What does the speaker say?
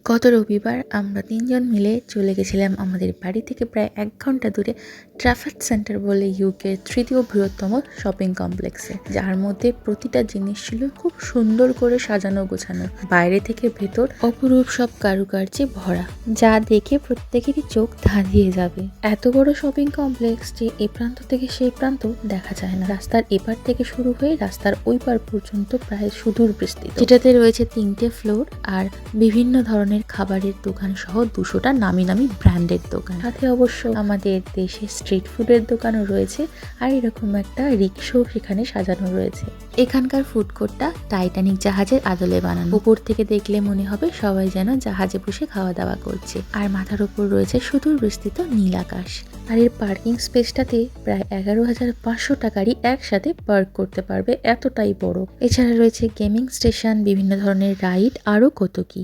গত রবিবার আমরা ৩ জন মিলে চলে গেছিলাম আমাদের বাড়ি থেকে প্রায় ১ ঘন্টা দূরে ট্রাফার্ড সেন্টার বলে ইউকের ৩য় বৃহত্তম শপিং কমপ্লেক্সে, যার মধ্যে প্রতিটা জিনিস ছিল খুব সুন্দর করে সাজানো গোছানো, বাইরে থেকে ভেতর অপরূপ সব কারুকার্যে ভরা, যা দেখে প্রত্যেকেরই চোখ ধাঁধিয়ে যাবে। এত বড় শপিং কমপ্লেক্স যে এ প্রান্ত থেকে সেই প্রান্ত দেখা যায় না। রাস্তার এপার থেকে শুরু হয়ে রাস্তার ওই পার পর্যন্ত প্রায় সুদূর বিস্তৃত, যেটাতে রয়েছে ৩টে ফ্লোর আর বিভিন্ন ধরনের খাবারের দোকান সহ ২০০টা নামি নামি ব্র্যান্ডের দোকান। সাথে অবশ্য আমাদের দেশে স্ট্রিট ফুডের দোকানও রয়েছে, আর এরকম একটা রিক্সাও সেখানে সাজানো রয়েছে। এখানকার ফুড কোর্টটা টাইটানিক জাহাজের আদলে বানানো। উপর থেকে দেখলে মনে হবে সবাই যেন জাহাজে বসে খাওয়া দাওয়া করছে, আর মাথার উপর রয়েছে সুদূর বিস্তৃত নীল আকাশ। আর এর পার্কিং স্পেসটাতে প্রায় ১১,৫০০ টাকারই একসাথে পার্ক করতে পারবে, এতটাই বড়। এছাড়া রয়েছে গেমিং স্টেশন, বিভিন্ন ধরনের রাইড, আরও কত কি।